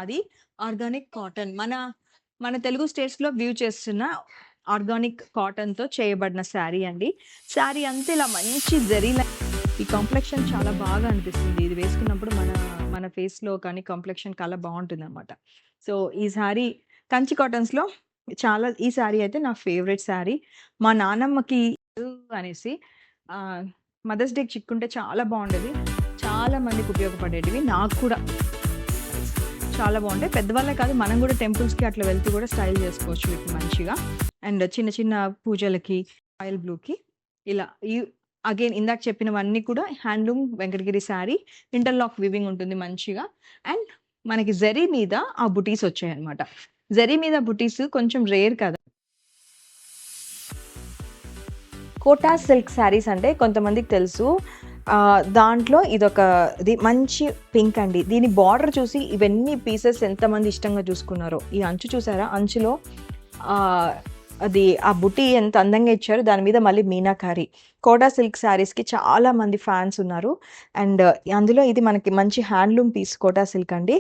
Khadi organic cotton. మన మన తెలుగు స్టేట్స్‌లో వ్యూ చేస్తున్న ఆర్గానిక్ కాటన్‌తో చేయబడిన శారీ అండి. శారీ అంతా ఇలా మంచి జరీలా ఈ కాంప్లెక్షన్ చాలా బాగా అనిపిస్తుంది. ఇది వేసుకున్నప్పుడు మన మన ఫేస్‌లో కానీ కాంప్లెక్షన్ కల బావుంటుందనమాట. సో, ఈ శారీ కంచి కాటన్స్‌లో ఈ శారీ అయితే నా ఫేవరెట్ శారీ. మా నానమ్మకి అనేసి ఆహ్, మదర్స్ డేకి చిక్కుంటే చాలా బావుండేది. చాలా మందికి ఉపయోగపడేటివి. నాకు కూడా చాలా బావుంటాయి. పెద్దవాళ్ళే కాదు, మనం గూడా టెంపుల్స్‌కి అట్లా వెళ్తూ గూడా స్టైల్ జేసుకోవచ్చు వీటిని మంచిగా. అండ్ చిన్న చిన్న పూజలకి, రాయల్ బ్లూకి ఇలా అగైన్ ఇందాక చెప్పినవన్నీ కూడా handloom Venkatagiri sari. Interlock weaving ఉంటుంది మంచిగా. అండ్ మనకి జరీ మీద ఆ బుటీస్ వచ్చాయన్నమాట. జరీ మీద బుటీస్ కొంచెం రేర్ కదా! కోటా సిల్క్ శారీస్ అంటే కొంతమందికి తెలుసు. దాంట్లో ఇది మంచి పింక్ అండి. దీని బార్డర్ చూసి ఇవన్నీ పీసెస్ ఎంతమంది ఇష్టంగా చూసుకున్నారో. ఈ అంచు చూసారా? అంచులో ఆ బుటీ ఎంత అందంగా ఇచ్చారో, దాని మీద మళ్ళీ మీనాకారి. కోటా సిల్క్ శారీస్‌కి చాలా మంది ఫ్యాన్స్ ఉన్నారు. అండ్ అందులో ఇది మనకి మంచి హ్యాండ్లూమ్ పీస్ కోటా సిల్క్ అండి.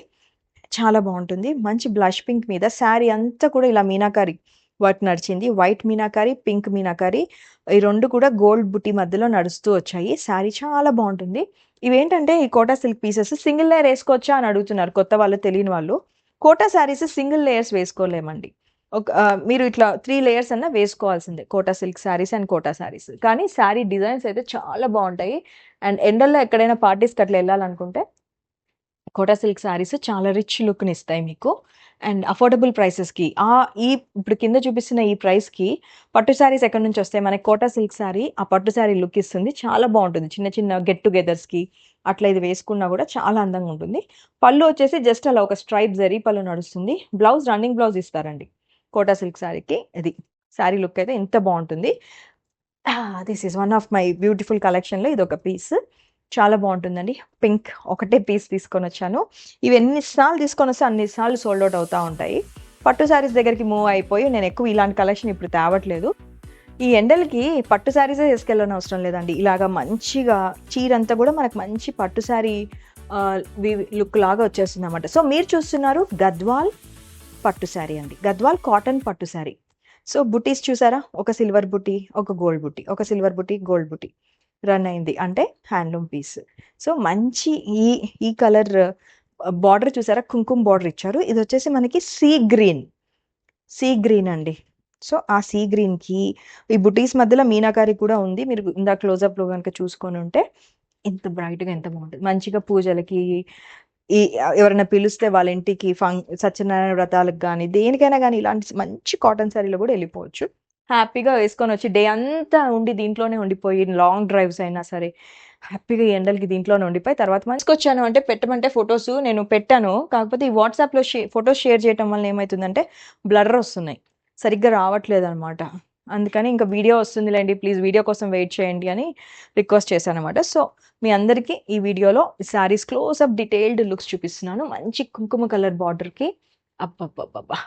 చాలా బావుంటుంది. మంచి బ్లష్ పింక్ మీద శారీ అంతా కూడా ఇలా మీనాకారి వర్క్ నడిచింది. వైట్ మీనాకారి, పింక్ మీనాకారి ఈ 2 కూడా గోల్డ్ బుటీ మధ్యలో నడుస్తూ వచ్చాయి. శారీ చాలా బావుంటుంది. ఇవేంటంటే ఈ Kota silk pieces single layer ఏసుకోవచ్చా అని అడుగుతున్నారు కొత్త వాళ్ళు, తెలియని వాళ్ళు. కోటా శారీస్ సింగిల్ లేయర్స్ వేసుకోలేమండి. మీరు ఇట్లా 3 లేయర్స్ అన్నా వేసుకోవాల్సిందే. Kota silk saris and Kota saris. కానీ శారీ డిజైన్స్ అయితే చాలా బావుంటాయి. అండ్ ఎండల్లో ఎక్కడైనా పార్టీస్‌కి అట్లా ఎళ్ళాలనుకుంటే కోటా సిల్క్ శారీస్ చాలా రిచ్ లుక్‌ని ఇస్తాయి మీకు. అండ్ అఫోర్డబుల్ ప్రైసెస్‌కి ఇప్పుడు కింద చూపిస్తున్న ఈ ప్రైస్‌కి పట్టు శారీస్ ఎక్కడి నుంచి వస్తాయి? మనకి కోటా సిల్క్ శారీ ఆ పట్టు శారీ లుక్ ఇస్తుంది. చాలా బావుంటుంది. చిన్న చిన్న గెట్ టుగెదర్స్‌కి అట్లా ఇది వేసుకున్నా కూడా చాలా అందంగా ఉంటుంది. పళ్ళు వచ్చేసి జస్ట్ అలా ఒక స్ట్రైప్ జరీ పళ్ళు నడుస్తుంది. రన్నింగ్ బ్లౌజ్ ఇస్తారండి కోటా సిల్క్ శారీకి. ఇది శారీ లుక్ అయితే ఇంత బావుంటుంది. This is one of my beautiful కలెక్షన్‌లో ఇదొక పీస్. చాలా బావుంటుందండి. పింక్ ఒకటే పీస్ తీసుకొనొచ్చాను. ఇవి ఎన్ని సార్లు తీసుకొనొస్తే అన్ని సార్లు సోల్డ్ ఔట్ అవుతా ఉంటాయి. పట్టు శారీస్ దగ్గరికి మూవ్ అయిపోయి నేను ఎక్కువ ఇలాంటి కలెక్షన్ ఇప్పుడు తేవట్లేదు. ఈ ఎండలకి పట్టు శారీసే ఏసుకెళ్ళనవసరం లేదండి. ఇలాగా మంచిగా చీరంతా కూడా మనకు మంచి పట్టు శారీ లుక్ లాగా వచ్చేస్తుందన్నమాట. సో, మీరు చూస్తున్నారు గద్వాల్ పట్టు శారీ అండి. గద్వాల్ కాటన్ పట్టు శారీ. సో, బుటీస్ చూసారా? ఒక సిల్వర్ బుటీ, ఒక గోల్డ్ బుటీ, ఒక సిల్వర్ బుటీ, గోల్డ్ బుటీ రన్ అయింది. అంటే హ్యాండ్లూమ్ పీస్. సో, మంచి ఈ ఈ కలర్ బార్డర్ చూసారా? కుంకుమ బార్డర్ ఇచ్చారు. ఇదొచ్చేసి మనకి సీ గ్రీన్ అండి. సో, ఆ సీ గ్రీన్‌కి ఈ బుటీస్ మధ్యలో మీనాకారి కూడా ఉంది. మీరు ఇందాక క్లోజప్‌లో గనుక చూసుకొనుంటే ఎంత బ్రైట్‌గా ఎంత బావుంటది. మంచిగా పూజలకి ఎవరైనా పిలిస్తే వాళ్ళ ఇంటికి సత్యనారాయణ వ్రతాలకు గానీ, దేనికైనా గానీ ఇలాంటి మంచి కాటన్ శారీలో గూడా ఎళ్ళిపోవచ్చు. హ్యాపీగా వేసుకొనొచ్చి డే అంతా ఉండి దీంట్లోనే ఉండిపోయి లాంగ్ డ్రైవ్స్ అయినా సరే, హ్యాపీగా ఈ ఎండలకి దీంట్లోనే ఉండిపోయి తర్వాత తీసుకొచ్చాను అంటే పెట్టమంటే ఫోటోస్ నేను పెట్టాను. కాకపోతే ఈ వాట్సాప్‌లో ఫోటోస్ షేర్ చేయటం వల్ల ఏమైతుందంటే బ్లర్ ఒస్తున్నాయి. సరిగ్గా రావట్లేదనమాట. అందుకని ఇంకా వీడియో వస్తుందిలేండి, ప్లీజ్ వీడియో కోసం వెయిట్ చేయండి అని రిక్వెస్ట్ చేశాననమాట. సో, మీ అందరికీ ఈ వీడియోలో శారీస్ క్లోజప్ డీటెయిల్డ్ లుక్స్ చూపిస్తున్నాను. మంచి కుంకుమ కలర్ బార్డర్‌కి అబ్బబ్బబ్బబ్బా!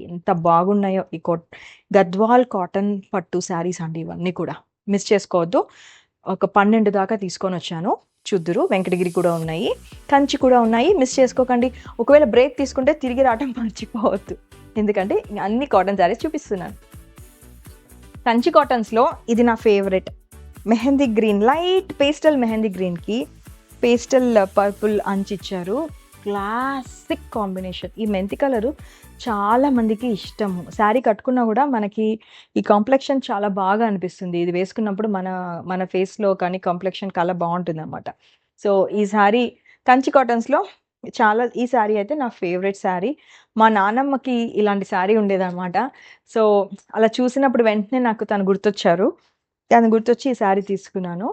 ఎంత బాగున్నాయో ఈ గద్వాల్ కాటన్ పట్టు శారీస్ అండి ఇవన్నీ కూడా. మిస్ చేసుకోవద్దు. ఒక 12 దాకా తీసుకొనొచ్చాను. చూద్దురు. వెంకటగిరి కూడా ఉన్నాయి. కంచి కూడా ఉన్నాయి. మిస్ చేసుకోకండి. ఒకవేళ బ్రేక్ తీసుకుంటే తిరిగి రావటం మర్చిపోవద్దు. ఎందుకంటే అన్ని కాటన్ శారీస్ చూపిస్తున్నాను. కంచి కాటన్స్‌లో ఇది నా favourite. Mehndi green, light pastel mehndi గ్రీన్‌కి పేస్టల్ పర్పుల్ అంచిచ్చారు. Classic combination. ఈ మెంతి కలరు చాలా మందికి ఇష్టము. శారీ కట్టుకున్నా కూడా మనకి ఈ కాంప్లెక్షన్ చాలా బాగా అనిపిస్తుంది. ఇది వేసుకున్నప్పుడు మన ఫేస్‌లో కానీ కాంప్లెక్షన్ కల బావుంటుందన్నమాట. సో, ఈ శారీ కంచి కాటన్స్‌లో ఈ శారీ అయితే నా ఫేవరెట్ శారీ. మా నానమ్మకి ఇలాంటి శారీ ఉండేదన్నమాట. సో, అలా చూసినప్పుడు వెంటనే నాకు తను గుర్తొచ్చారు. తను గుర్తొచ్చి ఈ శారీ తీసుకున్నాను.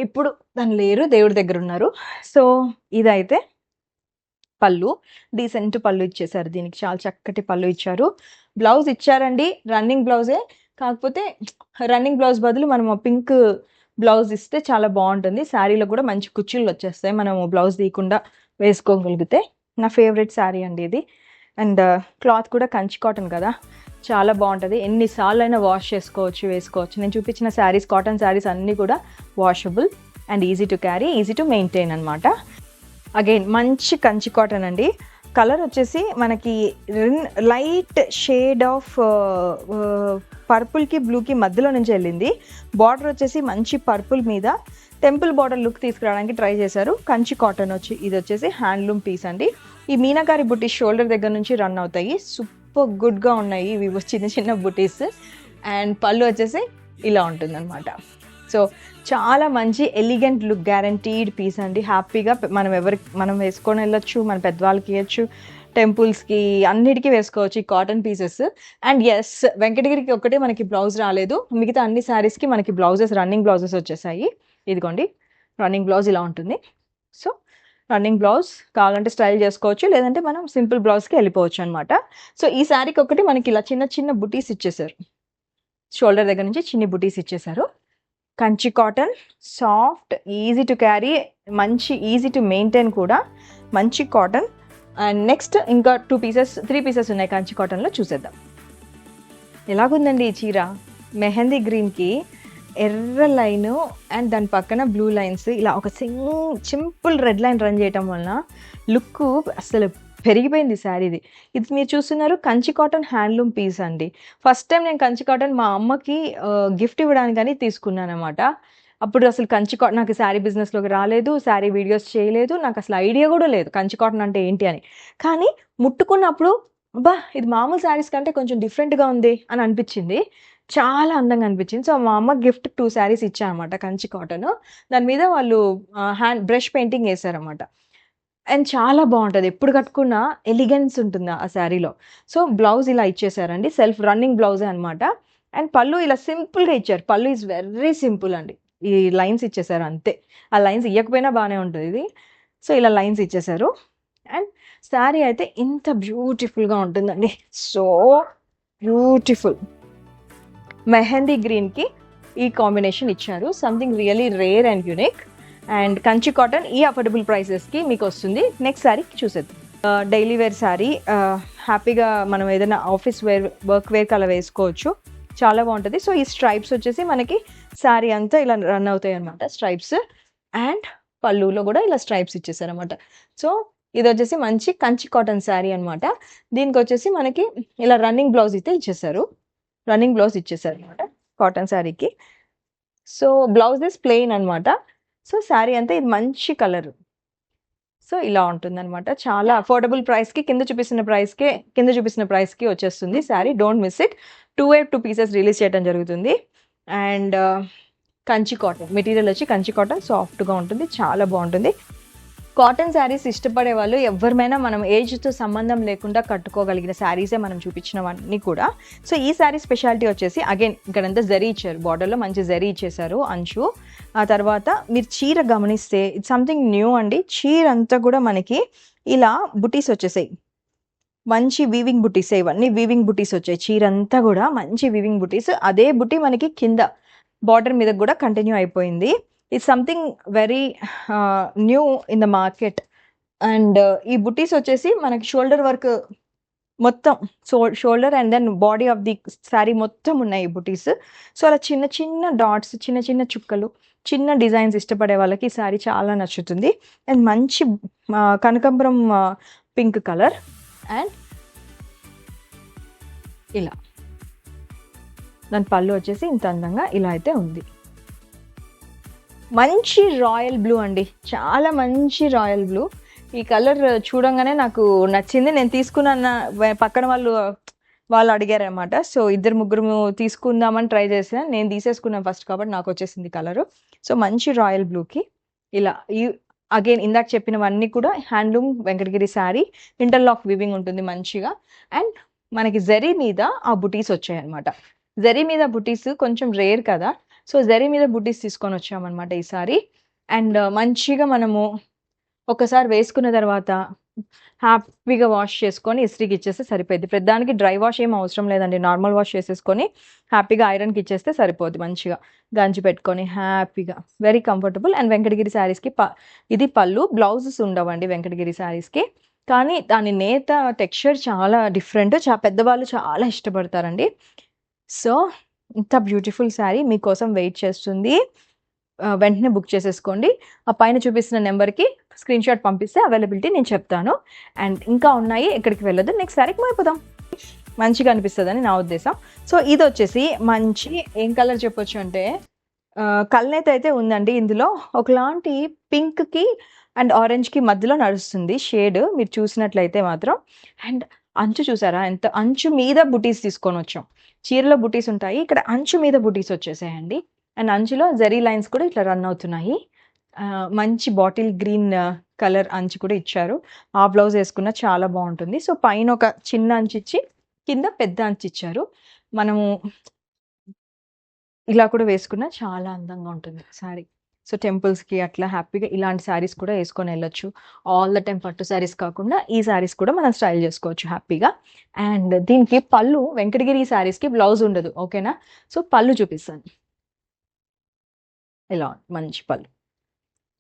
ఇప్పుడు తను లేరు, దేవుడి దగ్గరున్నారు. సో, ఇదైతే పళ్ళు. డీసెంట్ పళ్ళు ఇచ్చేసారు. దీనికి చాలా చక్కటి పళ్ళు ఇచ్చారు. బ్లౌజ్ ఇచ్చారండి. రన్నింగ్ బ్లౌజే. కాకపోతే రన్నింగ్ బ్లౌజ్ బదులు మనము పింక్ బ్లౌజ్ ఇస్తే చాలా బావుంటుంది. శారీలో కూడా మంచి కుచ్చిళ్ళొచ్చేస్తాయి మనము బ్లౌజ్ తీయకుండా వేసుకోగలిగితే. నా ఫేవరెట్ శారీ అండి ఇది. అండ్ క్లాత్ కూడా కంచి కాటన్ కదా! చాలా బావుంటది. ఎన్ని సార్లైనా వాష్ చేసుకోవచ్చు, వేసుకోవచ్చు. నేను చూపించిన శారీస్, కాటన్ శారీస్ అన్నీ కూడా washable and easy to carry, easy to maintain అనమాట. అగైన్ మంచి కంచి కాటన్ అండి. కలర్ వచ్చేసి మనకి లైట్ షేడ్ ఆఫ్ పర్పుల్కి బ్లూకి మధ్యలో నుంచి వెళ్ళింది. బార్డర్ వచ్చేసి మంచి పర్పుల్ మీద టెంపుల్ బార్డర్ లుక్ తీసుకురావడానికి ట్రై చేశారు. కంచి కాటన్ ఇది వచ్చేసి హ్యాండ్లూమ్ పీస్ అండి. ఈ మీనాకారి బుటీస్ షోల్డర్ దగ్గర నుంచి రన్ అవుతాయి. సూపర్ గుడ్గా ఉన్నాయి ఇవి చిన్న చిన్న బుటీస్. అండ్ పళ్ళు వచ్చేసి ఇలా ఉంటుంది అనమాట. సో చాలా మంచి ఎలిగెంట్ లుక్ గ్యారంటీడ్ పీస్ అండి. హ్యాపీగా మనం వేసుకొని వెళ్ళొచ్చు, మన పెద్దవాళ్ళకి ఇవ్వచ్చు, టెంపుల్స్కి అన్నిటికీ వేసుకోవచ్చు ఈ కాటన్ పీసెస్. అండ్ ఎస్, వెంకటగిరికి ఒకటే మనకి బ్లౌజ్ రాలేదు, మిగతా అన్ని శారీస్కి మనకి బ్లౌజెస్ రన్నింగ్ బ్లౌజెస్ వచ్చేసాయి. ఇదిగోండి రన్నింగ్ బ్లౌజ్ ఇలా ఉంటుంది. సో రన్నింగ్ బ్లౌజ్ కావాలంటే స్టైల్ చేసుకోవచ్చు, లేదంటే మనం సింపుల్ బ్లౌజ్కి వెళ్ళిపోవచ్చు అనమాట. సో ఈ శారీకి ఒకటి మనకి ఇలా చిన్న చిన్న బుటీస్ ఇచ్చేసారు, షోల్డర్ దగ్గర నుంచి చిన్ని బుటీస్ ఇచ్చేసారు. Kanchi cotton, soft, easy to carry, మంచి ఈజీ టు మెయింటైన్ కూడా, మంచి కాటన్. అండ్ నెక్స్ట్ ఇంకా 3 పీసెస్ ఉన్నాయి కంచి కాటన్లో, చూసేద్దాం. ఎలాగుందండి ఈ చీర? మెహందీ గ్రీన్కి ఎర్ర లైను అండ్ దాని పక్కన బ్లూ లైన్స్, ఇలా ఒక సింపుల్ రెడ్ లైన్ రన్ చేయటం వలన లుక్ అసలు పెరిగిపోయింది శారీది. ఇది మీరు చూస్తున్నారు కంచి కాటన్ హ్యాండ్లూమ్ పీస్ అండి. ఫస్ట్ టైం నేను కంచి కాటన్ మా అమ్మకి గిఫ్ట్ ఇవ్వడానికని తీసుకున్నాను అనమాట. అప్పుడు అసలు కంచి కాటన్, నాకు శారీ బిజినెస్లోకి రాలేదు, శారీ వీడియోస్ చేయలేదు, నాకు అసలు ఐడియా కూడా లేదు కంచి కాటన్ అంటే ఏంటి అని. కానీ ముట్టుకున్నప్పుడు బా ఇది మామూలు శారీస్ కంటే కొంచెం డిఫరెంట్గా ఉంది అని అనిపించింది, చాలా అందంగా అనిపించింది. సో మా అమ్మ గిఫ్ట్ 2 శారీస్ ఇచ్చారన్నమాట కంచి కాటన్. దాని మీద వాళ్ళు బ్రష్ పెయింటింగ్ వేసారన్నమాట. అండ్ చాలా బాగుంటుంది, ఎప్పుడు కట్టుకున్నా ఎలిగెన్స్ ఉంటుంది ఆ శారీలో. సో బ్లౌజ్ ఇలా ఇచ్చేసారండి, సెల్ఫ్ రన్నింగ్ బ్లౌజే అనమాట. అండ్ పళ్ళు ఇలా సింపుల్గా ఇచ్చారు. పళ్ళు ఈజ్ వెరీ సింపుల్ అండి, ఈ లైన్స్ ఇచ్చేసారు అంతే. ఆ లైన్స్ ఇవ్వకపోయినా బాగానే ఉంటుంది ఇది. సో ఇలా లైన్స్ ఇచ్చేసారు. అండ్ శారీ అయితే ఇంత బ్యూటిఫుల్గా ఉంటుందండి, సో బ్యూటిఫుల్. మెహందీ గ్రీన్కి ఈ కాంబినేషన్ ఇచ్చారు, something really rare and unique. And Kanchi cotton ఈ అఫోర్డబుల్ ప్రైసెస్కి మీకు వస్తుంది. నెక్స్ట్ శారీ చూసేద్దాం. డైలీ వేర్ శారీ, హ్యాపీగా మనం ఏదైనా ఆఫీస్ వేర్, వర్క్ వేర్కి అలా వేసుకోవచ్చు, చాలా బాగుంటుంది. సో ఈ స్ట్రైప్స్ వచ్చేసి మనకి శారీ అంతా ఇలా రన్ అవుతాయి అనమాట, స్ట్రైప్స్. అండ్ పళ్ళులో కూడా ఇలా స్ట్రైప్స్ ఇచ్చేసారనమాట. సో ఇది వచ్చేసి మంచి కంచి కాటన్ శారీ అనమాట. దీనికి వచ్చేసి మనకి ఇలా రన్నింగ్ బ్లౌజ్ అయితే ఇచ్చేసారు, రన్నింగ్ బ్లౌజ్ ఇచ్చేసారు అనమాట కాటన్ శారీకి. సో బ్లౌజ్ ఇస్ ప్లెయిన్ అనమాట. సో శారీ అంతా ఇది మంచి కలర్. సో ఇలా ఉంటుందన్నమాట, చాలా అఫోర్డబుల్ ప్రైస్కి, కింద చూపిస్తున్న ప్రైస్కి వచ్చేస్తుంది sari. Don't miss it. 2 pieces release చేయడం జరుగుతుంది. అండ్ కంచి కాటన్ మెటీరియల్ వచ్చి కంచి కాటన్, సాఫ్ట్గా ఉంటుంది, చాలా బాగుంటుంది. కాటన్ శారీస్ ఇష్టపడే వాళ్ళు ఎవరిమైనా మనం ఏజ్తో సంబంధం లేకుండా కట్టుకోగలిగిన శారీసే మనం చూపించినవన్నీ కూడా. సో ఈ శారీ స్పెషాలిటీ వచ్చేసి అగైన్ ఇక్కడంతా జరీ ఇచ్చారు, బార్డర్లో మంచి జరీ ఇచ్చేసారు అంచు. ఆ తర్వాత మీరు చీర గమనిస్తే ఇట్స్ సంథింగ్ న్యూ అండి. చీర అంతా కూడా మనకి ఇలా బుటీస్ వచ్చేసాయి, మంచి వీవింగ్ బుటీస్, ఇవన్నీ వీవింగ్ బుటీస్ వచ్చాయి. చీర అంతా కూడా మంచి వీవింగ్ బుటీస్. అదే బుటీ మనకి కింద బార్డర్ మీద కూడా కంటిన్యూ అయిపోయింది. It's something very new in the market. And ఈ బుటీస్ వచ్చేసి మనకి షోల్డర్ వర్క్ మొత్తం, shoulder and then body of the sari మొత్తం ఉన్నాయి ఈ బుటీస్. సో అలా చిన్న చిన్న డాట్స్, చిన్న చిన్న చుక్కలు, చిన్న డిజైన్స్ ఇష్టపడే వాళ్ళకి ఈ శారీ చాలా నచ్చుతుంది. అండ్ మంచి కనకాంబరం పింక్ కలర్. అండ్ ఇలా దాని పళ్ళు వచ్చేసి ఇంత అందంగా ఇలా అయితే ఉంది. మంచి రాయల్ బ్లూ అండి, చాలా మంచి రాయల్ బ్లూ. ఈ కలర్ చూడంగానే నాకు నచ్చింది. నేను తీసుకున్న పక్కన వాళ్ళు అడిగారనమాట. సో 2-3 తీసుకుందామని ట్రై చేసాను, నేను తీసేసుకున్నాను ఫస్ట్ కాబట్టి నాకు వచ్చేసింది కలరు. సో మంచి రాయల్ బ్లూకి ఇలా అగైన్ ఇందాక చెప్పినవన్నీ కూడా handloom Venkatagiri sari, interlock weaving ఉంటుంది మంచిగా. అండ్ మనకి జరీ మీద ఆ బుటీస్ వచ్చాయి అనమాట. జరీ మీద బుటీస్ కొంచెం రేర్ కదా, సో జరీ మీద బుటీస్ తీసుకొని వచ్చామన్నమాట ఈసారి. అండ్ మంచిగా మనము ఒకసారి వేసుకున్న తర్వాత హ్యాపీగా వాష్ చేసుకొని ఇస్త్రీకి ఇచ్చేస్తే సరిపోద్ది. ప్రతిదానికి డ్రై వాష్ ఏం అవసరం లేదండి, నార్మల్ వాష్ చేసేసుకొని హ్యాపీగా ఐరన్కి ఇచ్చేస్తే సరిపోద్ది. మంచిగా గంజి పెట్టుకొని హ్యాపీగా, వెరీ కంఫర్టబుల్. అండ్ వెంకటగిరి శారీస్కి ఇది పళ్ళు, బ్లౌజెస్ ఉండవండి వెంకటగిరి శారీస్కి, కానీ దాని నేత టెక్స్చర్ చాలా డిఫరెంట్, పెద్దవాళ్ళు చాలా ఇష్టపడతారండి. సో ఇంత బ్యూటిఫుల్ శారీ మీకోసం వెయిట్ చేస్తుంది. వెంటనే బుక్ చేసేసుకోండి. ఆ పైన చూపిస్తున్న నెంబర్‌కి స్క్రీన్‌షాట్ పంపిస్తే అవైలబిలిటీ నేను చెప్తాను. అండ్ ఇంకా ఉన్నాయి, ఎక్కడికి వెళ్ళొద్దు. నెక్స్ట్ సారీకి అయిపోదాం. మంచిగా అనిపిస్తదని నా ఉద్దేశం. సో, ఇదొచ్చేసి మంచి ఏం కలర్ చెప్పొచ్చు అంటే కల్నేత అయితే ఉందండి ఇందులో. ఒకలాంటి పింక్‌కి అండ్ ఆరెంజ్‌కి మధ్యలో నడుస్తుంది షేడ్ మీరు చూసినట్లయితే మాత్రం. అండ్ అంచు చూసారా? ఎంత అంచు మీద బుటీస్ తీసుకొనొచ్చాం. చీరలో బుటీస్ ఉంటాయి. ఇక్కడ అంచు మీద బుటీస్ వచ్చేసాయండి. అండ్ అంచులో జరీ లైన్స్ కూడా ఇట్లా రన్ అవుతున్నాయి. మంచి బాటిల్ గ్రీన్ కలర్ అంచు కూడా ఇచ్చారు. ఆ బ్లౌజ్ ఏసుకున్న చాలా బావుంటుంది. సో, పైన ఒక చిన్న అంచు ఇచ్చి, కింద పెద్ద అంచు ఇచ్చారు. మనము ఇలా కూడా వేసుకున్నా చాలా అందంగా ఉంటుంది శారీ. సో, టెంపుల్స్‌కి అట్లా హ్యాపీగా ఇలాంటి శారీస్ కూడా ఏసుకొనెళ్ళొచ్చు. ఆల్ ద టైమ్ పట్టు శారీస్ కాకుండా ఈ శారీస్ కూడా మనం స్టైల్ జేసుకోవచ్చు హ్యాపీగా. అండ్ దీనికి పళ్ళు వెంకటగిరి శారీస్‌కి బ్లౌజ్ ఉండదు. ఓకేనా? సో, పళ్ళు చూపిస్తాను. ఇలా మంచి పళ్ళు.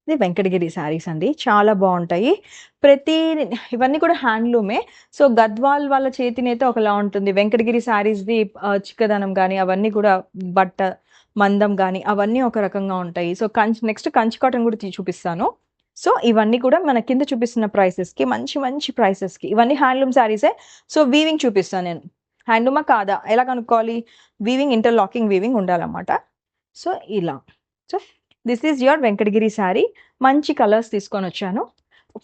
ఇది వెంకటగిరి శారీస్ అండి. చాలా బావుంటాయి. ఇవన్నీ కూడా హ్యాండ్లూమే. సో, గద్వాల్ వాళ్ళ చేతినైతే ఒకలా ఉంటుంది. వెంకటగిరి శారీస్‌ది చిక్కదనం గానీ, అవన్నీ కూడా బట్ట మందం గానీ, అవన్నీ ఒక రకంగా ఉంటాయి. సో, నెక్స్ట్ కంచి కాటన్ కూడా చూపిస్తాను. సో, ఇవన్నీ కూడా మన కింద చూపిస్తున్న ప్రైసెస్‌కి మంచి మంచి ప్రైసెస్‌కి. ఇవన్నీ హ్యాండ్లూమ్ శారీసే. సో, వీవింగ్ చూపిస్తాను నేను. హ్యాండ్లూమా కాదా ఎలా కనుక్కోవాలి? ఇంటర్లాకింగ్ వీవింగ్ ఉండాలన్నమాట. సో, ఇలా. So, this is your Venkatagiri sari. మంచి కలర్స్ తీసుకొనొచ్చాను.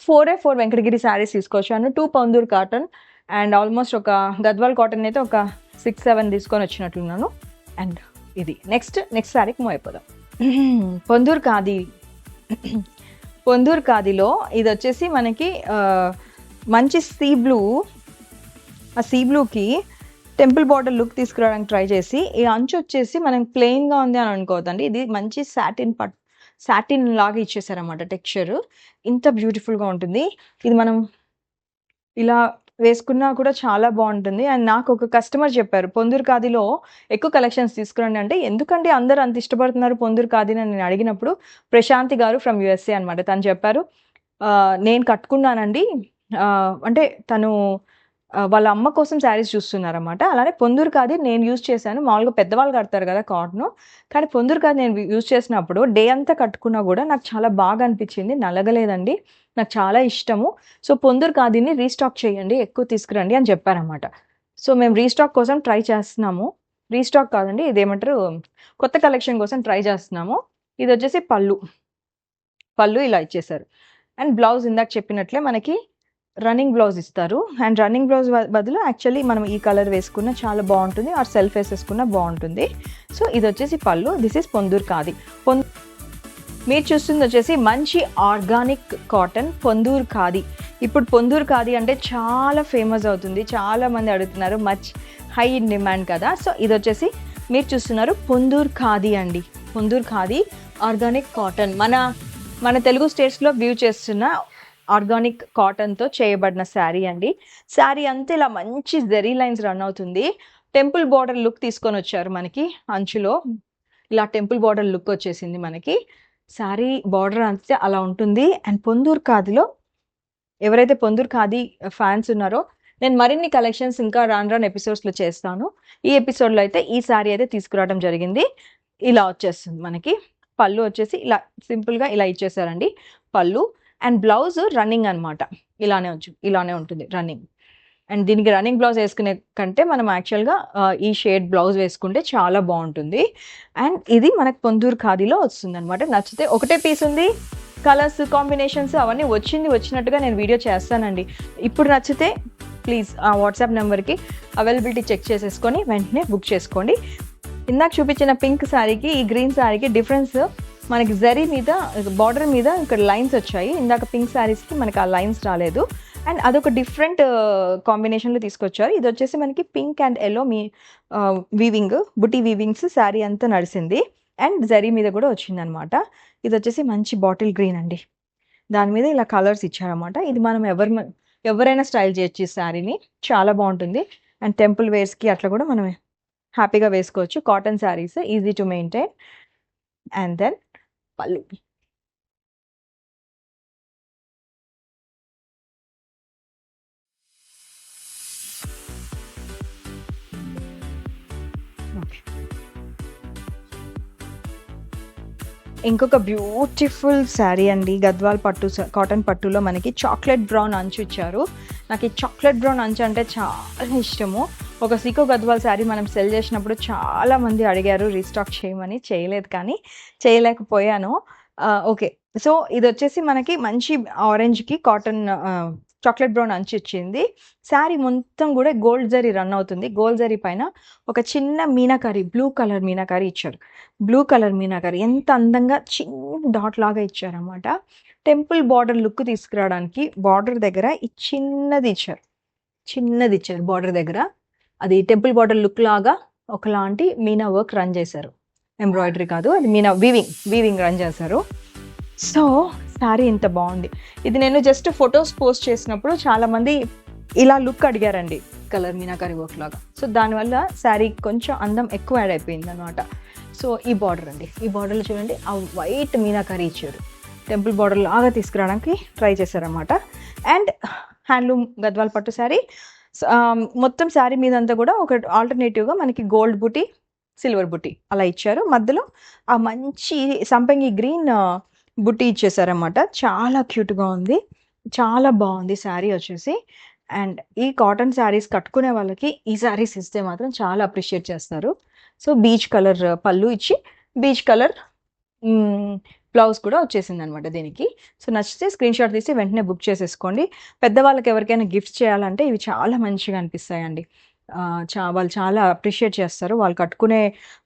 4 వెంకటగిరి శారీస్ తీసుకొచ్చాను. 2 పొందూరు కాటన్ అండ్ ఆల్మోస్ట్ ఒక గద్వాల్ కాటన్ అయితే ఒక 6, 7 తీసుకొనొచ్చినట్లున్నాను. అండ్ ఇది. నెక్స్ట్ శారీకి మూవ్ అయిపోదాం. పొందూరు ఖాదీ. పొందూరు ఖాదీలో ఇదొచ్చేసి మనకి మంచి సీ బ్లూ. ఆ సీ బ్లూకి టెంపుల్ బార్డర్ లుక్ తీసుకురావడానికి ట్రై చేసి, ఈ అంచు వచ్చేసి మనం ప్లెయిన్‌గా ఉంది అని అనుకోవద్దండి. ఇది మంచి సాటిన్ లాగా ఇచ్చేసారన్నమాట టెక్స్చర్. ఇంత బ్యూటిఫుల్‌గా ఉంటుంది. ఇది మనం ఇలా వేసుకున్నా కూడా చాలా బావుంటుంది. అండ్ నాకు ఒక కస్టమర్ చెప్పారు, పొందూరు ఖాదీలో ఎక్కువ కలెక్షన్స్ తీసుకురండి అంటే, ఎందుకండి అందరూ అంత ఇష్టపడుతున్నారు పొందూరు ఖాదీని అని నేను అడిగినప్పుడు, ప్రశాంతి గారు ఫ్రమ్ యూఎస్ఏ అనమాట. తను చెప్పారు, నేను కట్టుకున్నానండి. అంటే తను వాళ్ళ అమ్మ కోసం శారీస్ చూస్తున్నారన్నమాట. అలానే పొందూరు ఖాదీ నేను యూజ్ చేశాను. మామూలుగా పెద్దవాళ్ళు కడతారు కదా కాటను. కానీ పొందూరు ఖాదీ నేను యూజ్ చేసినప్పుడు డే అంతా కట్టుకున్నా కూడా నాకు చాలా బాగా అనిపించింది. నలగలేదండి. నాకు చాలా ఇష్టము. సో, పొందూరు ఖాదీని రీస్టాక్ చేయండి, ఎక్కువ తీసుకురండి అని చెప్పారన్నమాట. సో, మేము రీస్టాక్ కోసం ట్రై చేస్తున్నాము. రీస్టాక్ కాదండి, ఇదేమంటారు, కొత్త కలెక్షన్ కోసం ట్రై చేస్తున్నాము. ఇదొచ్చేసి పళ్ళు ఇలా ఇచ్చేసారు. అండ్ బ్లౌజ్ ఇందాక చెప్పినట్లే మనకి రన్నింగ్ బ్లౌజ్ ఇస్తారు. అండ్ రన్నింగ్ బ్లౌజ్ బదులు యాక్చువల్లీ మనం ఈ కలర్ వేసుకున్న చాలా బాగుంటుంది, ఆర్ సెల్ఫ్ వేసేసుకున్న బాగుంటుంది. సో, ఇది వచ్చేసి పళ్ళు. This is Ponduru khadi. మీరు చూస్తుంది వచ్చేసి మంచి ఆర్గానిక్ కాటన్ పొందూరు ఖాదీ. ఇప్పుడు పొందూరు ఖాదీ అంటే చాలా ఫేమస్ అవుతుంది. చాలా మంది అడుగుతున్నారు, మచ్ హై ఇన్ డిమాండ్ కదా. సో, ఇది వచ్చేసి మీరు చూస్తున్నారు పొందూరు ఖాదీ అండి. Ponduru khadi organic cotton. మన తెలుగు స్టేట్స్లో వ్యూ చేస్తున్న ఆర్గానిక్ కాటన్తో చేయబడిన శారీ అండి. శారీ అంతా ఇలా మంచి జెరీ లైన్స్ రన్ అవుతుంది. టెంపుల్ బార్డర్ లుక్ తీసుకొని వచ్చారు మనకి. అంచులో ఇలా టెంపుల్ బార్డర్ లుక్ వచ్చేసింది మనకి. శారీ బార్డర్ అంతే అలా ఉంటుంది. అండ్ పొందూరు ఖాదీలో ఎవరైతే పొందూరు ఖాదీ ఫ్యాన్స్ ఉన్నారో, నేను మరిన్ని కలెక్షన్స్ ఇంకా రాను ఎపిసోడ్స్లో చేస్తాను. ఈ ఎపిసోడ్లో అయితే ఈ శారీ అయితే తీసుకురావడం జరిగింది. ఇలా వచ్చేస్తుంది మనకి. పళ్ళు వచ్చేసి ఇలా సింపుల్గా ఇలా ఇచ్చేసారండి పళ్ళు. అండ్ బ్లౌజ్ రన్నింగ్ అనమాట. ఇలానే ఉంటుంది రన్నింగ్. అండ్ దీనికి రన్నింగ్ బ్లౌజ్ వేసుకునే కంటే మనం యాక్చువల్గా ఈ షేడ్ బ్లౌజ్ వేసుకుంటే చాలా బాగుంటుంది. అండ్ ఇది మనకు పొందూరు ఖాదీలో వస్తుంది అనమాట. నచ్చితే ఒకటే పీస్ ఉంది, కలర్స్ కాంబినేషన్స్ అవన్నీ వచ్చినట్టుగా నేను వీడియో చేస్తానండి. ఇప్పుడు నచ్చితే ప్లీజ్ ఆ వాట్సాప్ నెంబర్కి అవైలబిలిటీ చెక్ చేసేసుకొని వెంటనే బుక్ చేసుకోండి. ఇందాక చూపించిన పింక్ శారీకి ఈ గ్రీన్ శారీకి డిఫరెన్స్ మనకి జరీ మీద బార్డర్ మీద ఇక్కడ లైన్స్ వచ్చాయి. ఇందాక పింక్ శారీస్కి మనకి ఆ లైన్స్ రాలేదు. అండ్ అదొక డిఫరెంట్ కాంబినేషన్లో తీసుకొచ్చారు. ఇది వచ్చేసి మనకి పింక్ అండ్ ఎల్లో బుటీ వీవింగ్స్ శారీ అంతా నడిచింది. అండ్ జరీ మీద కూడా వచ్చిందనమాట. ఇది వచ్చేసి మంచి బాటిల్ గ్రీన్ అండి. దాని మీద ఇలా కలర్స్ ఇచ్చారనమాట. ఇది మనం ఎవరైనా స్టైల్ చేయొచ్చు ఈ శారీని. చాలా బాగుంటుంది. అండ్ టెంపుల్ వేర్స్కి అట్లా కూడా మనం హ్యాపీగా వేసుకోవచ్చు. Cotton saris, easy to maintain. And then పళ్ళు. ఇంకొక బ్యూటిఫుల్ శారీ అండి. గద్వాల్ పట్టు కాటన్ పట్టులో మనకి చాక్లెట్ బ్రౌన్ అంచు ఇచ్చారు. నాకు ఈ చాక్లెట్ బ్రౌన్ అంచు అంటే చాలా ఇష్టము. ఒక సీకో గద్వాల్ శారీ మనం సెల్ చేసినప్పుడు చాలామంది అడిగారు రీస్టాక్ చేయమని. చేయలేదు, కానీ చేయలేకపోయాను. ఓకే. సో ఇది వచ్చేసి మనకి మంచి ఆరెంజ్కి కాటన్ చాక్లెట్ బ్రౌన్ అంచు ఇచ్చింది. శారీ మొత్తం కూడా గోల్డ్ జరీ రన్ అవుతుంది. గోల్డ్ జరీ పైన ఒక చిన్న మీనాకారి, బ్లూ కలర్ మీనాకారి ఇచ్చారు. బ్లూ కలర్ మీనాకారి ఎంత అందంగా చిన్న డాట్ లాగా ఇచ్చారన్నమాట. టెంపుల్ బార్డర్ లుక్ తీసుకురావడానికి బార్డర్ దగ్గర ఈ చిన్నది ఇచ్చారు బార్డర్ దగ్గర. అది టెంపుల్ బార్డర్ లుక్ లాగా ఒకలాంటి మీనా వర్క్ రన్ చేశారు. ఎంబ్రాయిడరీ కాదు, అది మీనా వీవింగ్ రన్ చేశారు. సో శారీ ఇంత బాగుంది. ఇది నేను జస్ట్ ఫొటోస్ పోస్ట్ చేసినప్పుడు చాలామంది ఇలా లుక్ అడిగారండి, కలర్ మీనాకారి వర్క్ లాగా. సో దానివల్ల శారీ కొంచెం అందం ఎక్కువ యాడ్ అయిపోయింది అనమాట. సో ఈ బార్డర్ అండి, ఈ బార్డర్లో చూడండి ఆ వైట్ మీనాకారి ఇచ్చారు. టెంపుల్ బార్డర్ లాగా తీసుకురావడానికి ట్రై చేశారన్నమాట. అండ్ హ్యాండ్లూమ్ గద్వాల్ పట్టు శారీ. మొత్తం శారీ మీద అంతా కూడా ఒక ఆల్టర్నేటివ్గా మనకి గోల్డ్ బుటీ, సిల్వర్ బుటీ అలా ఇచ్చారు. మధ్యలో ఆ మంచి సంపంగి గ్రీన్ బుట్టి ఇచ్చేసారన్నమాట. చాలా క్యూట్గా ఉంది, చాలా బాగుంది శారీ వచ్చేసి. అండ్ ఈ కాటన్ శారీస్ కట్టుకునే వాళ్ళకి ఈ శారీస్ ఇస్తే మాత్రం చాలా అప్రిషియేట్ చేస్తారు. సో బీచ్ కలర్ పళ్ళు ఇచ్చి బీచ్ కలర్ బ్లౌజ్ కూడా వచ్చేసింది అనమాట దీనికి. సో నచ్చితే స్క్రీన్ షాట్ తీసి వెంటనే బుక్ చేసేసుకోండి. పెద్దవాళ్ళకి ఎవరికైనా గిఫ్ట్స్ చేయాలంటే ఇవి చాలా మంచిగా అనిపిస్తాయండి. వాళ్ళు చాలా అప్రిషియేట్ చేస్తారు. వాళ్ళు కట్టుకునే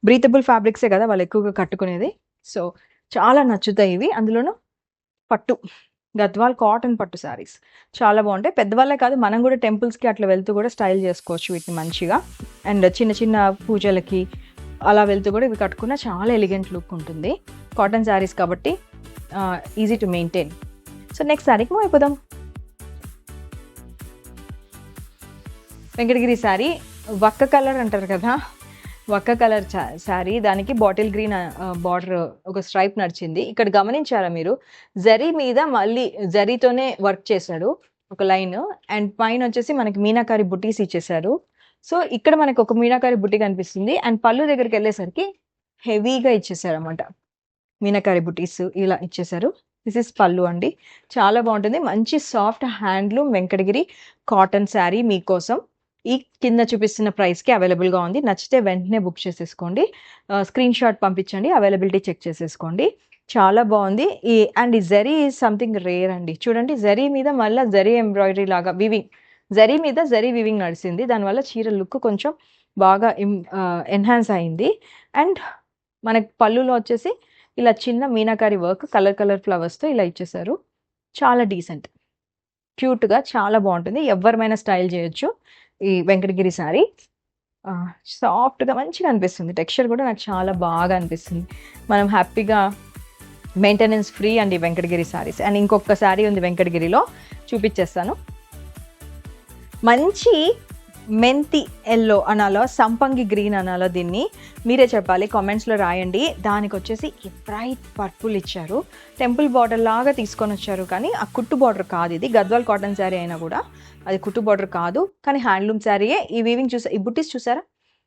బ్రీతబుల్ ఫ్యాబ్రిక్సే కదా వాళ్ళు ఎక్కువగా కట్టుకునేది. సో చాలా నచ్చుతాయి ఇవి. అందులోనూ పట్టు గద్వాల్ కాటన్ పట్టు శారీస్ చాలా బాగుంటాయి. పెద్దవాళ్ళే కాదు, మనం కూడా టెంపుల్స్కి అట్లా వెళ్తూ కూడా స్టైల్ చేసుకోవచ్చు వీటిని మంచిగా. అండ్ చిన్న చిన్న పూజలకి అలా వెళ్తూ కూడా ఇవి కట్టుకున్న చాలా ఎలిగెంట్ లుక్ ఉంటుంది. కాటన్ శారీస్ కాబట్టి easy to maintain. So next శారీకి మూవ్ అయిపోదాం. వెంకటగిరి శారీ వక్క కలర్ అంటారు కదా, వక్క కలర్ శారీ. దానికి బాటిల్ గ్రీన్ బార్డర్ ఒక స్ట్రైప్ నడిచింది. ఇక్కడ గమనించారా మీరు, జరీ మీద మళ్ళీ జరీతోనే వర్క్ చేశాడు ఒక లైన్. అండ్ పైన వచ్చేసి మనకి మీనాకారి బుటీస్ ఇచ్చేసారు. సో ఇక్కడ మనకి ఒక మీనాకారి బుట్టి కనిపిస్తుంది. అండ్ పళ్ళు దగ్గరికి వెళ్ళేసరికి హెవీగా ఇచ్చేసారు అనమాట, మీనాకారి బుటీస్ ఇలా ఇచ్చేసారు. దిస్ ఇస్ పళ్ళు అండి, చాలా బాగుంటుంది. మంచి soft handloom Venkatagiri cotton sari మీకోసం ఈ కింద చూపిస్తున్న ప్రైస్కి అవైలబుల్గా ఉంది. నచ్చితే వెంటనే బుక్ చేసేసుకోండి, స్క్రీన్ షాట్ పంపించండి, అవైలబిలిటీ చెక్ చేసేసుకోండి. చాలా బాగుంది. అండ్ ఈ జరీ ఈజ్ సంథింగ్ రేర్ అండి. చూడండి, జరీ మీద మళ్ళీ జరీ ఎంబ్రాయిడరీ లాగా జరీ మీద జరీ వీవింగ్ నడిచింది. దానివల్ల చీర లుక్ కొంచెం బాగా ఎన్హాన్స్ అయింది. అండ్ మనకి పళ్ళులో వచ్చేసి ఇలా చిన్న మీనాకారి వర్క్ కలర్ ఫ్లవర్స్తో ఇలా ఇచ్చేసారు. చాలా డీసెంట్, క్యూట్గా చాలా బాగుంటుంది. ఎవరిమైనా స్టైల్ చేయొచ్చు ఈ వెంకటగిరి శారీ. సాఫ్ట్గా మంచిగా అనిపిస్తుంది. టెక్స్చర్ కూడా నాకు చాలా బాగా అనిపిస్తుంది. మనం హ్యాపీగా మెయింటెనెన్స్ ఫ్రీ అండి వెంకటగిరి శారీస్. అండ్ ఇంకొక శారీ ఉంది వెంకటగిరిలో, చూపించేస్తాను. మంచి మెంతి ఎల్లో అనాలో సంపంగి గ్రీన్ అనాలో దీన్ని మీరే చెప్పాలి, కామెంట్స్లో రాయండి. దానికి వచ్చేసి బ్రైట్ పర్పుల్ ఇచ్చారు. టెంపుల్ బార్డర్ లాగా తీసుకొని వచ్చారు, కానీ ఆ కుట్టు బార్డర్ కాదు. ఇది గద్వాల్ కాటన్ శారీ అయినా కూడా అది కుట్టు బార్డర్ కాదు, కానీ హ్యాండ్లూమ్ శారీయే. ఈ వీవింగ్ ఈ బుట్టీస్ చూసారా,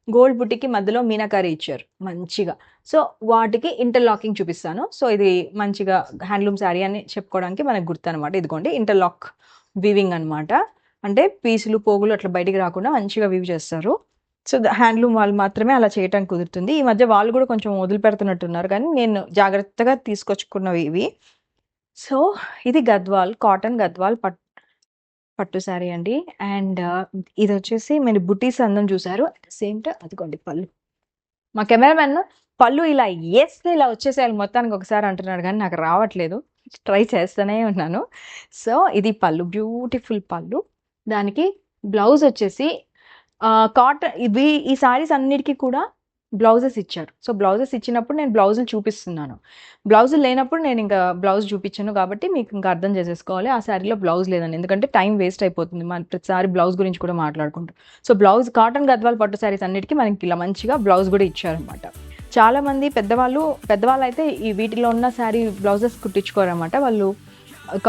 గోల్డ్ బుట్టికి మధ్యలో మీనాకారి ఇచ్చారు మంచిగా. సో వాటికి ఇంటర్లాకింగ్ చూపిస్తాను. సో ఇది మంచిగా హ్యాండ్లూమ్ శారీ అని చెప్పుకోవడానికి మనకు గుర్తు అనమాట. ఇదిగోండి ఇంటర్లాక్ వీవింగ్ అనమాట. అంటే పీసులు పోగులు అట్లా బయటికి రాకుండా మంచిగా వీవ్ చేస్తారు. సో హ్యాండ్లూమ్ వాళ్ళు మాత్రమే అలా చేయడానికి కుదురుతుంది. ఈ మధ్య వాళ్ళు కూడా కొంచెం వదిలిపెడుతున్నట్టున్నారు, కానీ నేను జాగ్రత్తగా తీసుకొచ్చుకున్నవి ఇవి. సో ఇది గద్వాల్ కాటన్ గద్వాల్ పట్టు శారీ అండి. అండ్ ఇది వచ్చేసి మీరు బుటీస్ అందం చూసారు. అట్ ద సేమ్ టైం అదిగోండి పళ్ళు. మా కెమెరామెన్ పళ్ళు ఇలా వేస్తే ఇలా వచ్చేసేయాలి మొత్తానికి ఒకసారి అంటున్నాడు, కానీ నాకు రావట్లేదు, ట్రై చేస్తూనే ఉన్నాను. సో ఇది పళ్ళు, బ్యూటిఫుల్ పళ్ళు. దానికి బ్లౌజ్ వచ్చేసి కాటన్. ఈ శారీస్ అన్నిటికీ కూడా బ్లౌజెస్ ఇచ్చారు. సో బ్లౌజెస్ ఇచ్చినప్పుడు నేను బ్లౌజులు చూపిస్తున్నాను, బ్లౌజులు లేనప్పుడు నేను ఇంకా బ్లౌజ్ చూపించాను. కాబట్టి మీకు ఇంకా అర్థం చేసేసుకోవాలి ఆ శారీలో బ్లౌజ్ లేదని, ఎందుకంటే టైం వేస్ట్ అయిపోతుంది మన ప్రతిసారి బ్లౌజ్ గురించి కూడా మాట్లాడుకుంటాం. సో బ్లౌజ్ కాటన్ గద్వాల్ పట్టు శారీస్ అన్నిటికీ మనకి ఇలా మంచిగా బ్లౌజ్ కూడా ఇచ్చారనమాట. చాలామంది పెద్దవాళ్ళు అయితే ఈ వీటిలో ఉన్న శారీ బ్లౌజెస్ కుట్టించుకోరన్నమాట. వాళ్ళు